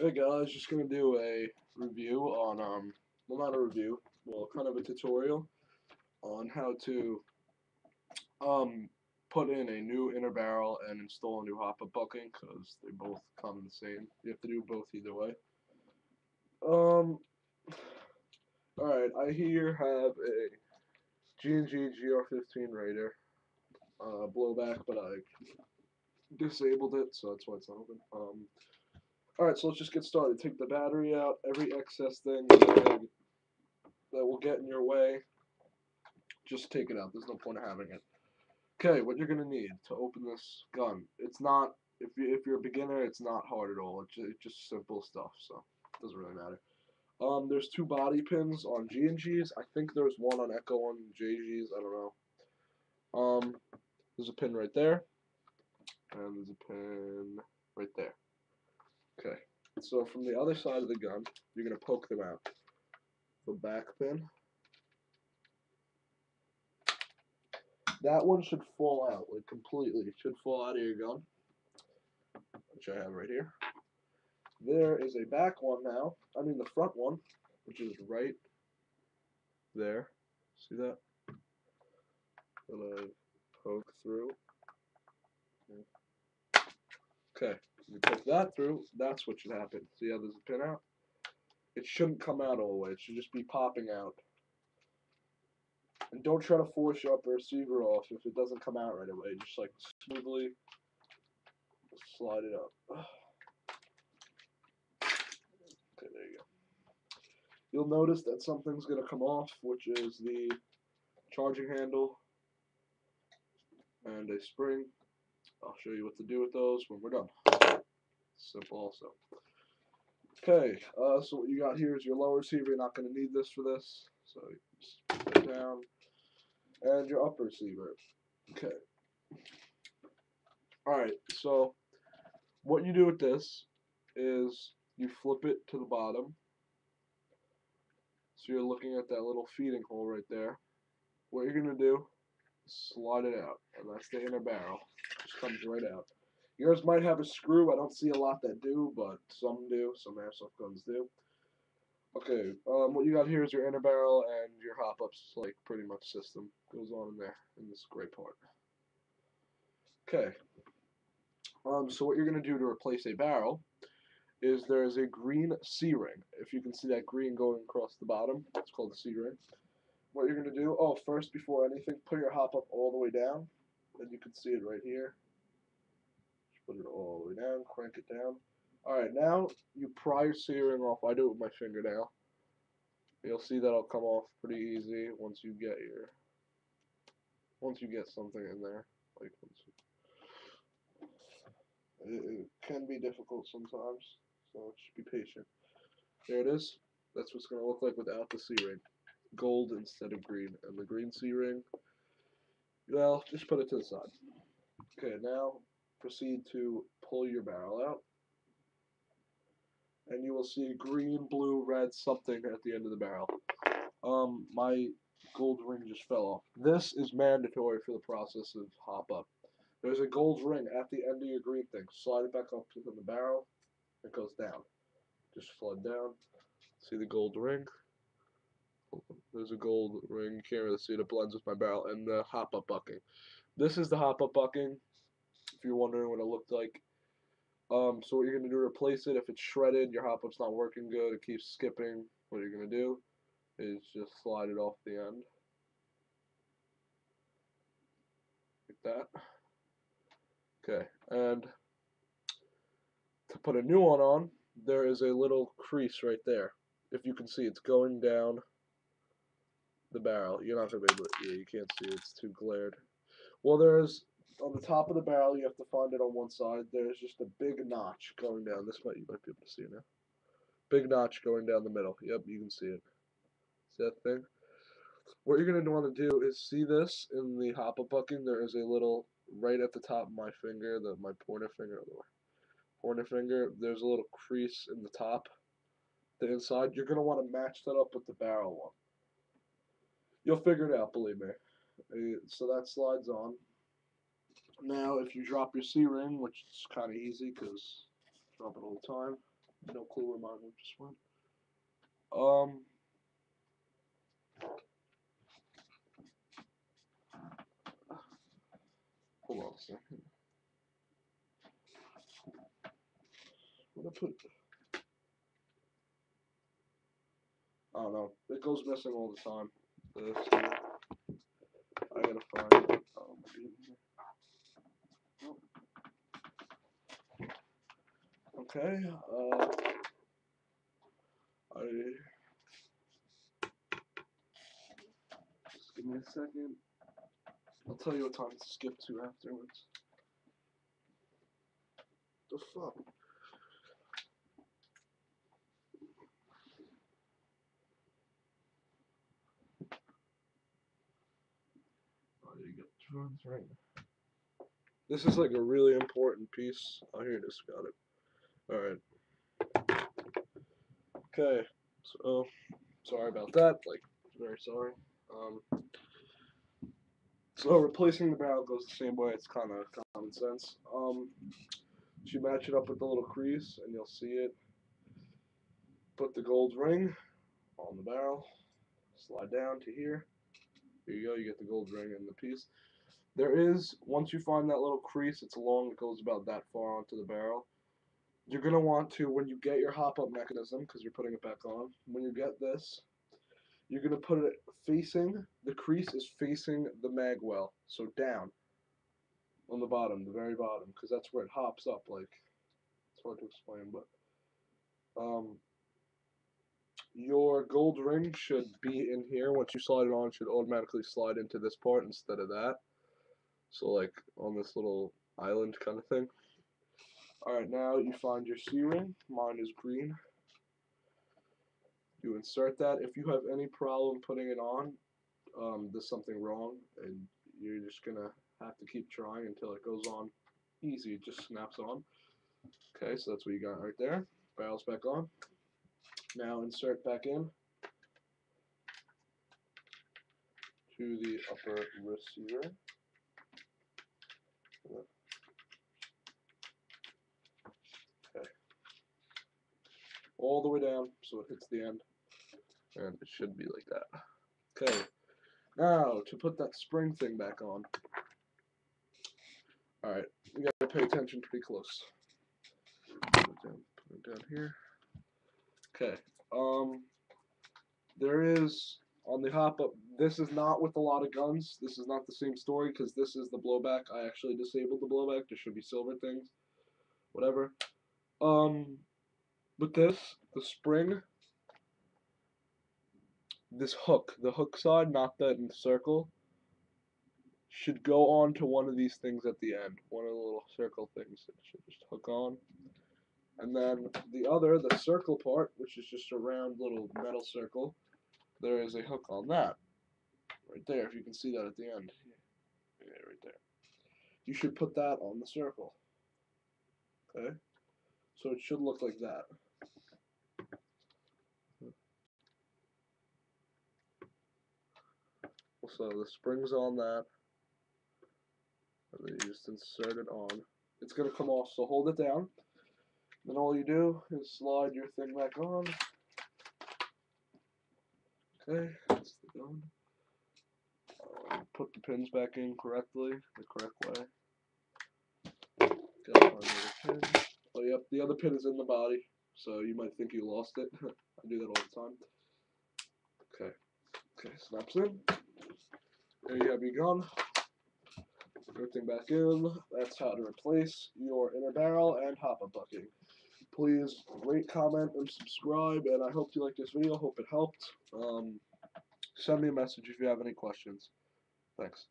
Hey guys, just gonna do a review on well, not a review, well, kind of a tutorial on how to um put in a new inner barrel and install a new hop-up bucking because they both come the same. You have to do both either way. Um, all right, I here have a G&G GR15 Raider blowback, but I disabled it, so that's why it's not open. All right, so let's just get started. Take the battery out, every excess thing that will get in your way. Just take it out. There's no point of having it. Okay, what you're gonna need to open this gun. It's not if you're a beginner, it's not hard at all. It's just simple stuff, so it doesn't really matter. There's two body pins on G&Gs. I think there's one on Echo on JGs. I don't know. There's a pin right there, and there's a pin right there. Okay. So from the other side of the gun, you're gonna poke them out. The back pin. That one should fall out, like completely. It should fall out of your gun, which I have right here. There is a back one now. I mean the front one, which is right there. See that? That I poke through. Okay, you poke that through. That's what should happen. See how there's a pin out? It shouldn't come out all the way. It should just be popping out. And don't try to force your upper receiver off if it doesn't come out right away. Just like smoothly slide it up. Okay, there you go. You'll notice that something's going to come off, which is the charging handle and a spring. I'll show you what to do with those when we're done. Simple also. Okay, so what you got here is your lower receiver. You're not going to need this for this. So you just put it down. And your upper receiver. Okay. Alright, so what you do with this is you flip it to the bottom. So you're looking at that little feeding hole right there. What you're going to do is slide it out. And that's the inner barrel. Just comes right out. Yours might have a screw. I don't see a lot that do, but some do. Some airsoft guns do. Okay, what you got here is your inner barrel and your hop-ups, like, pretty much system goes on in there, in this gray part. Okay, so what you're going to do to replace a barrel is there is a green C-ring. If you can see that green going across the bottom, it's called the C-ring. What you're going to do, first, before anything, put your hop-up all the way down, and you can see it right here. Just put it all the way down, crank it down. Alright, now you pry your C-ring off. I do it with my finger now. You'll see that'll come off pretty easy once you get something in there. Like it can be difficult sometimes, so just be patient. There it is. That's what's gonna look like without the C-ring. Gold instead of green, and the green C-ring. Well, just put it to the side. Okay, now proceed to pull your barrel out, and you will see green, blue, red something at the end of the barrel. My gold ring just fell off. This is mandatory for the process of hop up. There's a gold ring at the end of your green thing. Slide it back up to the barrel. It goes down. Just flood down. See the gold ring? There's a gold ring. You can't really see it. It blends with my barrel. And the hop up bucking. This is the hop up bucking. If you're wondering what it looked like. So what you're gonna do to replace it, if it's shredded, your hop up's not working good, it keeps skipping. What you're gonna do is just slide it off the end. Like that. Okay, and to put a new one on, there is a little crease right there. If you can see, it's going down the barrel. You're not going to be able to, yeah, you can't see it, it's too glared. Well, there's, on the top of the barrel, you have to find it on one side, there's just a big notch going down. You might be able to see it now. Big notch going down the middle. Yep, you can see it. See that thing? What you're going to want to do is see this in the hop-up bucking. There is a little, right at the top of my finger, my pointer finger, there's a little crease in the top, the inside. You're going to want to match that up with the barrel one. You'll figure it out, believe me. So that slides on. Now, if you drop your C-ring, which is kind of easy because drop it all the time, No clue where mine just went. Hold on a second. What I put? I don't know. It goes missing all the time. I gotta find it. Okay. Just give me a second. I'll tell you what time to skip to afterwards. The fuck? Oh, you get drones right now. This is like a really important piece. Oh, here it is. Got it. Alright. Okay. So, sorry about that. Like, very sorry. So replacing the barrel goes the same way. It's kind of common sense. You match it up with the little crease, and you'll see it. Put the gold ring on the barrel. Slide down to here. Here you go. You get the gold ring in the piece. There is, once you find that little crease, it's long. It goes about that far onto the barrel. You're gonna want to, when you get your hop-up mechanism, because you're putting it back on. When you get this, you're gonna put it facing. The crease is facing the mag well, so down. On the bottom, the very bottom, because that's where it hops up. Like, it's hard to explain, but your gold ring should be in here. Once you slide it on, it should automatically slide into this part instead of that. So like on this little island kind of thing. Alright, now you find your C-ring. Mine is green. You insert that. If you have any problem putting it on, there's something wrong, and you're just gonna have to keep trying until it goes on easy. It just snaps on. Okay, so that's what you got right there. Barrel's back on. Now insert back in to the upper receiver. Okay. All the way down so it hits the end. And it should be like that. Okay. Now to put that spring thing back on. Alright, you gotta pay attention pretty close. Put it down here. Okay. There is on the hop up. This is not with a lot of guns. This is not the same story because this is the blowback. I actually disabled the blowback. There should be silver things, whatever. With this, the spring, this hook, the hook side, not that in the circle, should go on to one of these things at the end. One of the little circle things. It should just hook on. And then the other, the circle part, which is just a round little metal circle, there is a hook on that. Right there, if you can see that at the end. Yeah, right there. You should put that on the circle. Okay? So it should look like that. So the spring's on that. And then you just insert it on. It's going to come off, so hold it down. Then all you do is slide your thing back on. Okay, that's the gun. Put the pins back in correctly, the correct way. Gotta find the other pin. Oh, yep, the other pin is in the body, so you might think you lost it. I do that all the time. Okay, snaps in. There you have your gun. Everything back in. That's how to replace your inner barrel and hop-up bucking. Please rate, comment, and subscribe, and I hope you liked this video. Hope it helped. Send me a message if you have any questions. Thanks.